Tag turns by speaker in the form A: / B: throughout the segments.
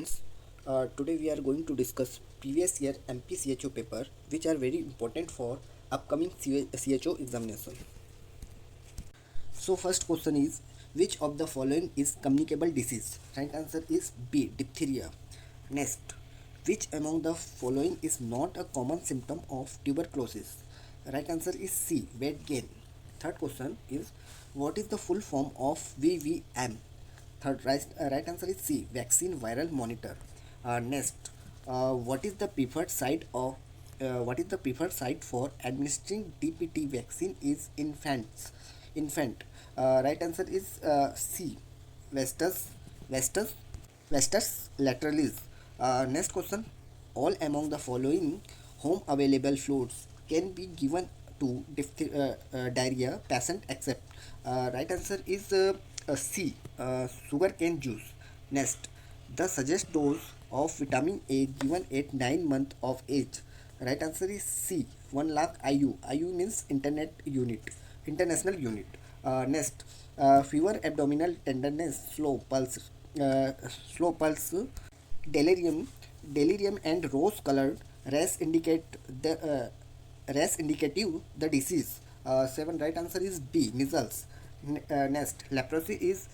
A: friends. Today we are going to discuss previous year MPCHO paper, which are very important for upcoming CHO examination. So first question is, which of the following is communicable disease? Right answer is B, diphtheria. Next, which among the following is not a common symptom of tuberculosis? Right answer is C, weight gain. Third question is, what is the full form of VVM? Right answer is C, vaccine viral monitor. Next, what is the preferred site of what is the preferred site for administering DPT vaccine is infant. Right answer is C, Vestus Vestus Vestus lateralis. Next question, all among the following home available fluids can be given to diarrhea patient except right answer is C, sugar cane juice. Next, the suggest dose of vitamin A given at 9 months of age. Right answer is C, 1 lakh IU. IU means international unit. Next, fever, abdominal tenderness, uh, slow pulse, delirium, delirium and rose colored rash indicate the rash indicative the disease. Seven, right answer is B, measles. Next, leprosy is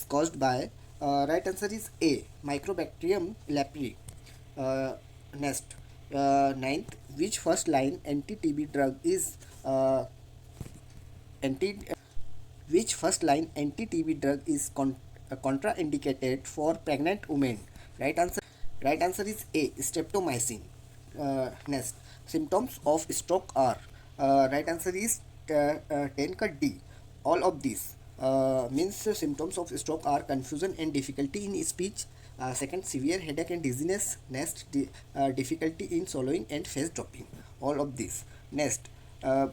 A: caused by right answer is A, Microbacterium leprae. Uh, Next, ninth, which first line anti-TB drug is anti which first line anti-TB drug is contraindicated for pregnant women? Right answer is A, streptomycin. Next, symptoms of stroke are right answer is 10 cut D. All of these means symptoms of stroke are confusion and difficulty in speech. Second, severe headache and dizziness. Next, difficulty in swallowing and face dropping. All of these. Next, uh,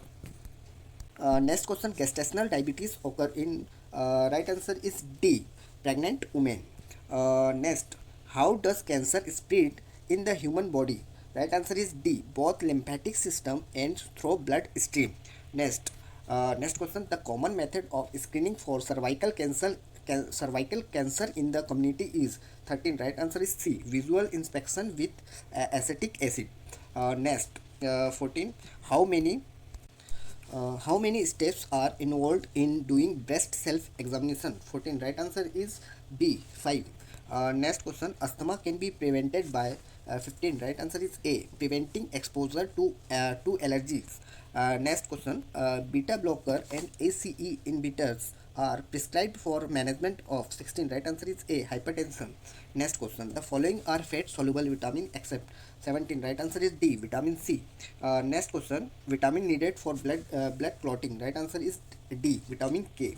A: next question, gestational diabetes occur in right answer is D, pregnant women. Next, how does cancer spread in the human body? Right answer is D, both lymphatic system and through blood stream. Next, next question, the common method of screening for cervical cancer in the community is 13. Right answer is C, visual inspection with acetic acid. Next, 14, how many how many steps are involved in doing breast self examination? 14. Right answer is B, 5. Next question, asthma can be prevented by 15. Right answer is A, preventing exposure to allergies. Next question, beta blocker and ACE inhibitors are prescribed for management of 16. Right answer is A, hypertension. Next question, the following are fat soluble vitamin except 17. Right answer is D, vitamin C. Next question, vitamin needed for blood clotting. Right answer is D, vitamin K.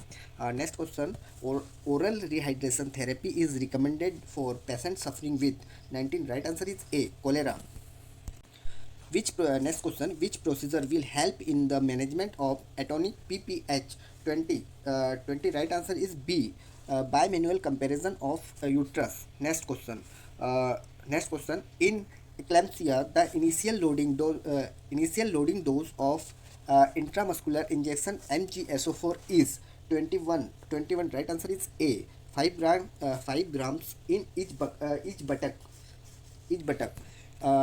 A: Next question, oral rehydration therapy is recommended for patients suffering with 19. Right answer is A, cholera. Next question, which procedure will help in the management of atonic PPH 20? Right answer is B, bimanual comparison of uterus. Next question, in eclampsia the initial loading dose of intramuscular injection MgSO4 is 21. Right answer is A, 5 grams in each buttock.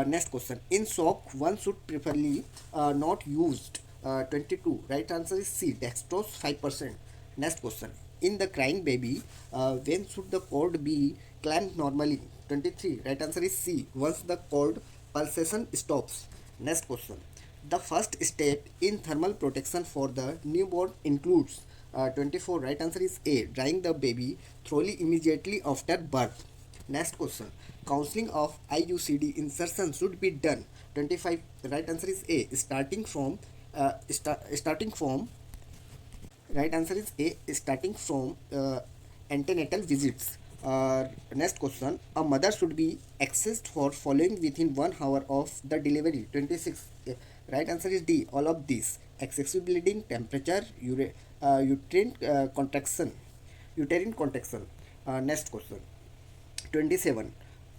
A: Next question, in shock one should preferably not used. 22. Right answer is C, dextrose 5%. Next question, in the crying baby when should the cord be clamped normally? 23. Right answer is C, once the cord pulsation stops. Next question, the first step in thermal protection for the newborn includes 24. Right answer is A, drying the baby thoroughly immediately after birth. Next question, counseling of IUCD insertion should be done. 25. Right answer is A, starting from right answer is A, starting from antenatal visits. Next question, a mother should be accessed for following within 1 hour of the delivery. 26. Right answer is D, all of these: excessive bleeding, temperature, uterine contraction. Next question, 27.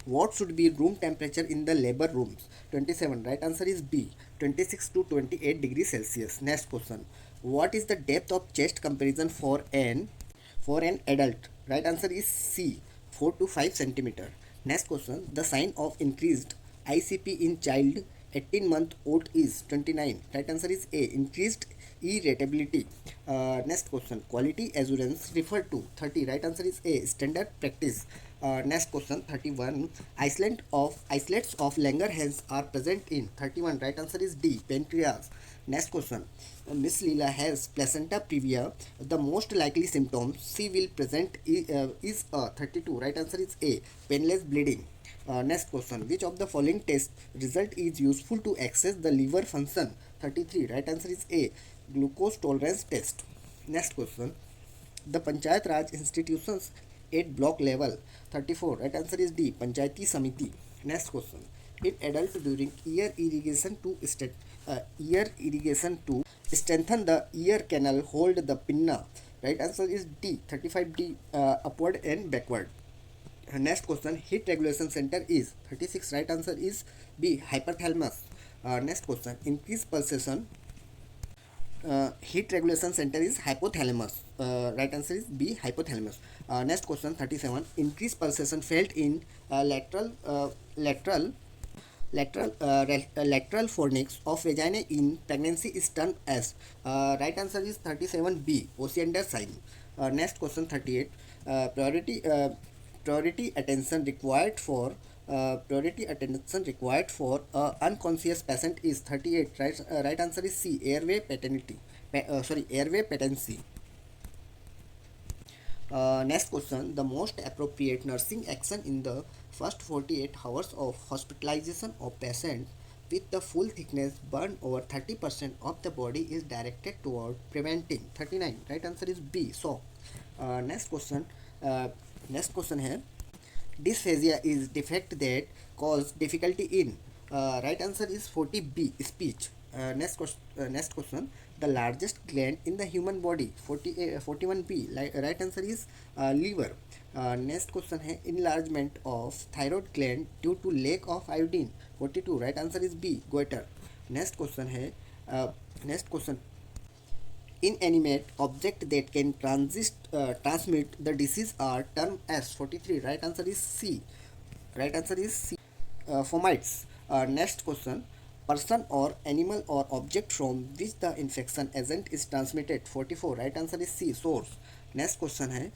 A: What should be room temperature in the labor rooms? 27. Right answer is B, 26 to 28 degrees Celsius. Next question, what is the depth of chest comparison for an for an adult? Right answer is C, 4 to 5 centimeter. Next question, the sign of increased ICP in child 18-month-old is 29. Right answer is A, increased irritability. Next question, quality assurance referred to 30. Right answer is A, standard practice. Next question 31, isolates of Langerhans are present in 31. Right answer is D, pancreas. Next question, Miss Leela has placenta previa. The most likely symptoms she will present is 32. Right answer is A, painless bleeding. Next question, which of the following test result is useful to assess the liver function? 33. Right answer is A, glucose tolerance test. Next question, the Panchayat Raj institutions at block level. 34. Right answer is D, Panchayati Samiti. Next question, in adult during ear irrigation to strengthen the ear canal, hold the pinna. Right answer is D, 35D, upward and backward. Next question, heat regulation center is 36. Right answer is B, hypothalamus. Next question, increase pulsation. Heat regulation center is hypothalamus. Right answer is B, hypothalamus. Next question 37, increased pulsation felt in lateral lateral fornix of vagina in pregnancy is termed as. Right answer is 37B, Osiander sign. Next question 38, priority attention required for unconscious patient is 38. Right answer is C, airway patency. Next question, the most appropriate nursing action in the first 48 hours of hospitalization of patient with the full thickness burn over 30% of the body is directed toward preventing. 39. Right answer is B, shock. Next question, है dysphagia is defect that cause difficulty in. Right answer is 40B, speech. Next question, the largest gland in the human body. 41B, right answer is liver. Next question है enlargement of thyroid gland due to lack of iodine. 42. Right answer is B, goiter. Next question है next question, inanimate object that can transmit the disease are termed as. 43. Right answer is C. Fomites. Next question, person or animal or object from which the infection agent is transmitted. 44. Right answer is C, source. Next question है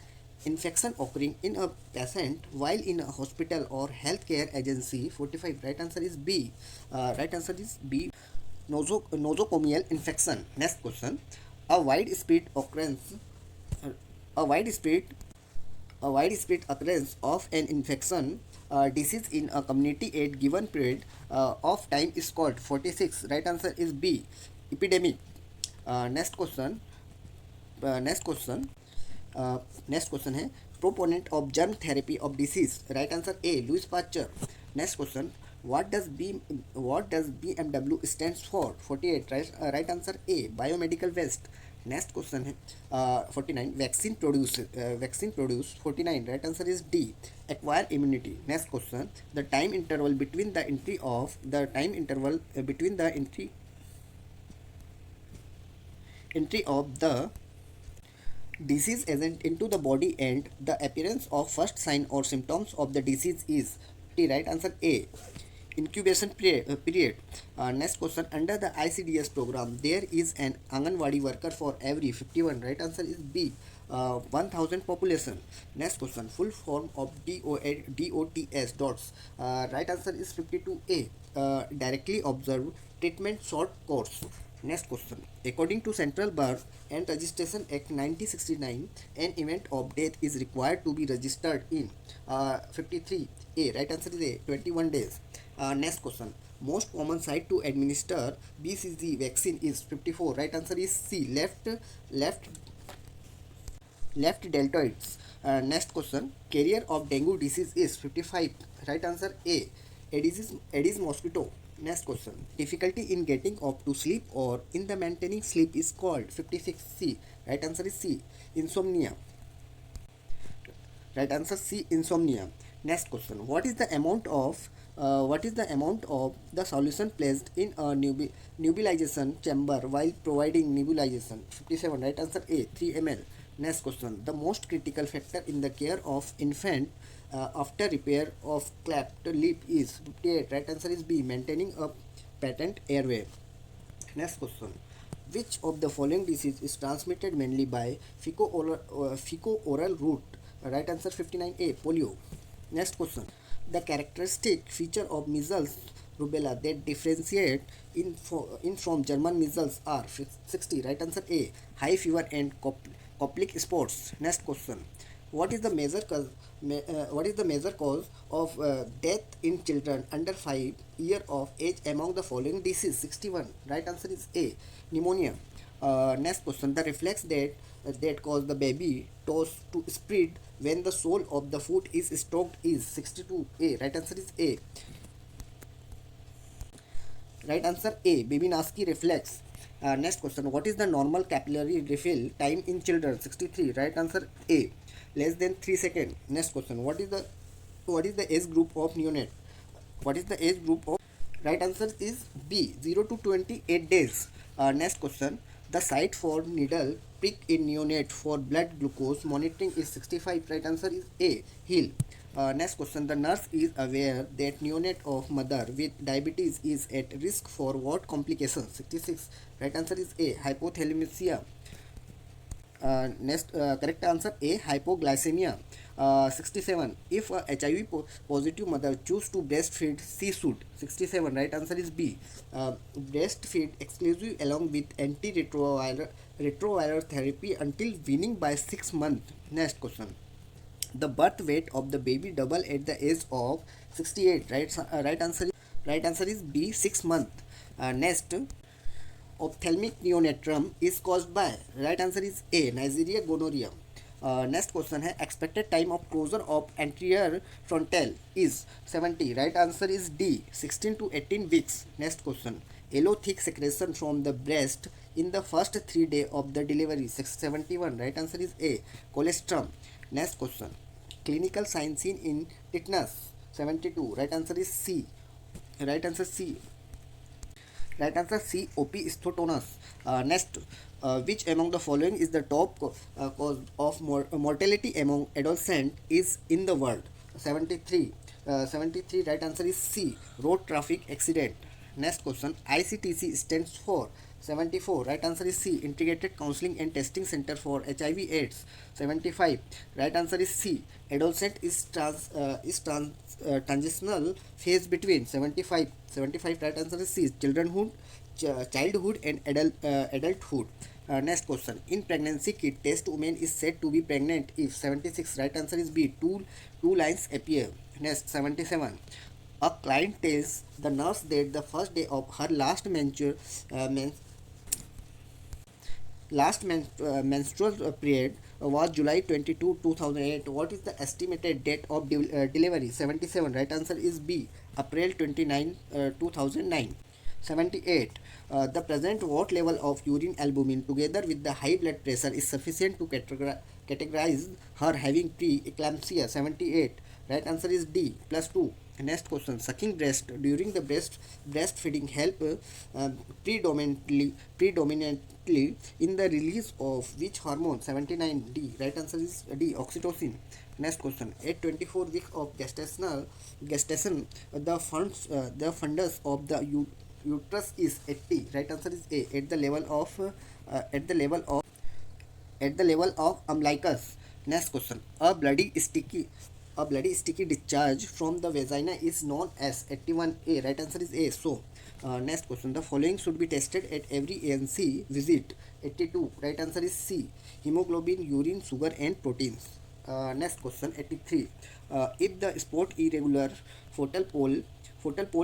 A: infection occurring in a patient while in a hospital or healthcare agency. 45. Right answer is B. Nosocomial infection. Next question, a widespread occurrence a widespread a widespread occurrence of an infection disease in a community at given period of time is called. 46. Right answer is B, epidemic. Next question next question next question है proponent of germ therapy of disease. Right answer A, Louis Pasteur. Next question, what does BMW stands for? 48. Right answer A, biomedical waste. Next question है 49, vaccine produce. 49. Right answer is D, acquire immunity. Next question, the time interval between the entry of the disease agent into the body and the appearance of first sign or symptoms of the disease is T. Right answer A, incubation period. Next question, under the ICDS program there is an Anganwadi worker for every. 51. Right answer is B, 1000 population. Next question, full form of DOTS dots. Right answer is 52A, directly observed treatment short course. Next question, according to Central Birth and Registration Act 1969, an event of death is required to be registered in. 53A. Right answer is A, 21 days. Next question, most common site to administer BCG vaccine is. 54. Right answer is C, left deltoids. Next question, carrier of dengue disease is. 55. Right answer A, Aedes mosquito. Next question, difficulty in getting up to sleep or in the maintaining sleep is called. 56C. Right answer is C, insomnia. Right answer C, insomnia. Next question, what is the amount of the solution placed in a nebulization chamber while providing nebulization? 57. Right answer A, 3 ml. Next question. The most critical factor in the care of infant after repair of cleft lip is 58. Right answer is B. Maintaining a patent airway. Next question. Which of the following disease is transmitted mainly by fecal-oral route? Right answer 59A. Polio. Next question. The characteristic feature of measles rubella that differentiate in from German measles are 60. Right answer A. High fever and Koplik spots. Next question. What is the major cause of death in children under 5 years of age among the following diseases? 61. Right answer is A. Pneumonia. Next question. The reflex that cause the baby toes to spread when the sole of the foot is stroked is 62A. Right answer is A. Right answer A. Babinski reflex. Next question. What is the normal capillary refill time in children? 63. Right answer A. Less than 3 seconds. Next question. What is the age group of neonate? What is the age group of? Right answer is B. 0 to 28 days. Next question. The site for needle prick in neonate for blood glucose monitoring is 65. Right answer is A. Hill. Next question. The nurse is aware that neonate of mother with diabetes is at risk for what complications? 66. Right answer is A. Hypothalassemia. Next correct answer A. Hypoglycemia. 67. If a HIV positive mother choose to breastfeed, she should. 67. Right answer is B. Breastfeed exclusive along with antiretroviral therapy until weaning by 6 months. Next question. The birth weight of the baby double at the age of 68. Right answer is B. 6 months. Next. Ophthalmic neonatrum is caused by. Right answer is A. Neisseria gonorrhea. Next question है expected time of closure of anterior frontal is 70. Right answer is D. 16 to 18 weeks. Next question. Yellow thick secretion from the breast in the first 3 days of the delivery. 71. Right answer is A. Colostrum. Next question. Clinical signs seen in tetanus. 72. Right answer is C. Right answer C. Right answer C. OP scotomus. Next, which among the following is the top cause of mortality among adolescents is in the world? 73. 73. Right answer is C. Road traffic accident. Next question. ICTC stands for. 74. Right answer is C. Integrated Counseling and Testing Center for HIV/AIDS. 75. Right answer is C. Adolescent is transitional phase between. 75. 75. Right answer is C. Childhood and adulthood. Next question. In pregnancy kit test, woman is said to be pregnant if. 76. Right answer is B. Two lines appear. Next. 77. A client tells the nurse that the first day of her menstrual period was July 22, 2008. What is the estimated date of delivery? 77. Right answer is B. April 29, 2009. 78. The present what level of urine albumin together with the high blood pressure is sufficient to categorize her having pre-eclampsia. 78. Right answer is D. +2. Next question. Sucking breast during the breastfeeding help predominantly in the release of which hormone? 79. D. Right answer is D. Oxytocin. Next question. At 24 weeks of gestation, the fundus of the uterus is 80. Right answer is A. At the level of umbilicus. Next question. A bloody sticky discharge from the vagina is known as 81A. Right answer is A. So, next question. The following should be tested at every ANC visit. 82. Right answer is C. Hemoglobin, urine, sugar, and proteins. Next question. 83. If the spot irregular focal pole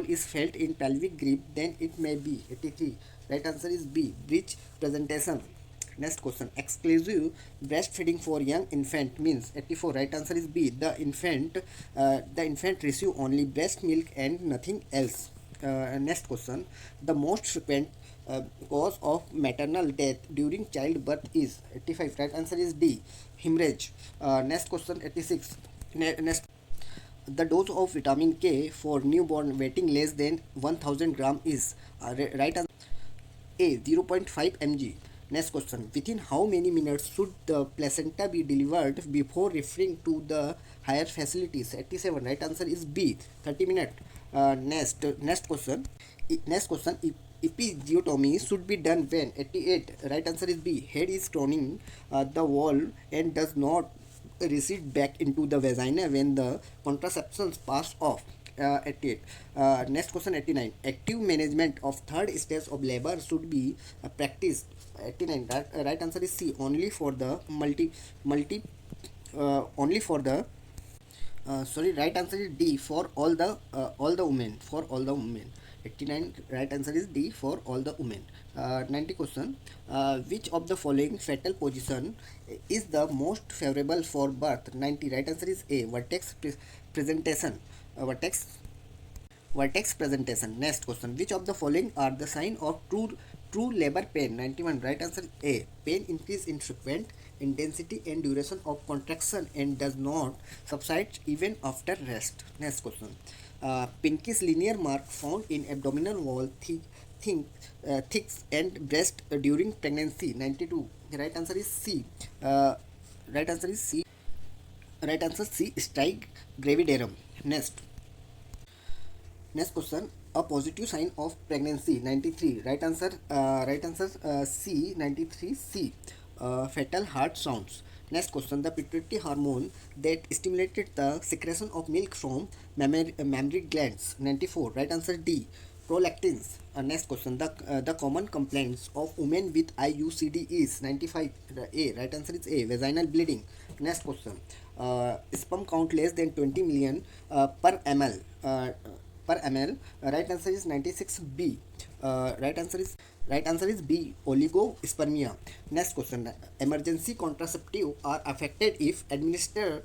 A: is felt in pelvic grip, then it may be. 83. Right answer is B. Breech presentation. Next question. Exclusive breastfeeding for young infant means. 84. Right answer is B. The infant receive only breast milk and nothing else. Next question. The most frequent cause of maternal death during childbirth is. 85. Right answer is D. Hemorrhage. Next question. 86. Next. The dose of vitamin K for newborn weighing less than 1000 gram is. Right answer A. 0.5 mg. Next question. Within how many minutes should the placenta be delivered before referring to the higher facilities? 87. Right answer is B. 30 minutes. Next question. Next question. Episiotomy should be done when? 88. Right answer is B. Head is turning the wall and does not recede back into the vagina when the contraceptions pass off. 88. Next question. 89. Active management of third stage of labor should be practiced. 89. Right answer is C. Only for the only for the sorry, right answer is D, for all the women, for all the women. 89. Right answer is D, for all the women. 90 question. Which of the following fetal position is the most favorable for birth? 90. Right answer is A, presentation. Vertex presentation. Next question. Which of the following are the sign of true labor pain? 91. Right answer A. Pain increase in frequent intensity and duration of contraction and does not subside even after rest. Next question. Pinkish linear mark found in abdominal wall, thick and breast during pregnancy. 92. Right answer is C. Right answer is C. Right answer C. Strike gravidarum. Next question. A positive sign of pregnancy. 93. Right answer C. 93 C. Fetal heart sounds. Next question. The pituitary hormone that stimulated the secretion of milk from mammary glands. 94. Right answer D. Prolactins. Next question. The common complaints of women with IUCD is. 95. A. Right answer is A. Vaginal bleeding. Next question. Sperm count less than 20 million per ml. Per ml. Right answer is 96B. Right answer is B. Oligospermia. Next question. Emergency contraceptive are affected if administered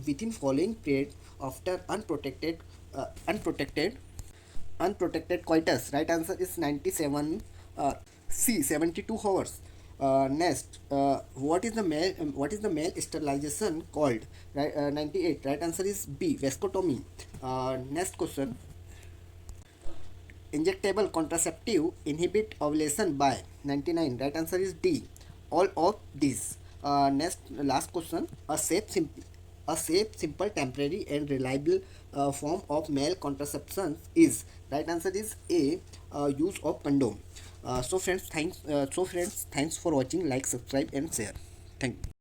A: within following period after unprotected coitus. Right answer is 97 C. 72 hours. Next, what is the male sterilization called? 98. Right answer is B. Vasectomy. Next question. Injectable contraceptive inhibit ovulation by. 99. Right answer is D. All of these. Last question. A safe, simple, temporary, and reliable form of male contraception is. Right answer is A. Use of condom. So friends, thanks for watching. Like, subscribe, and share. Thank you.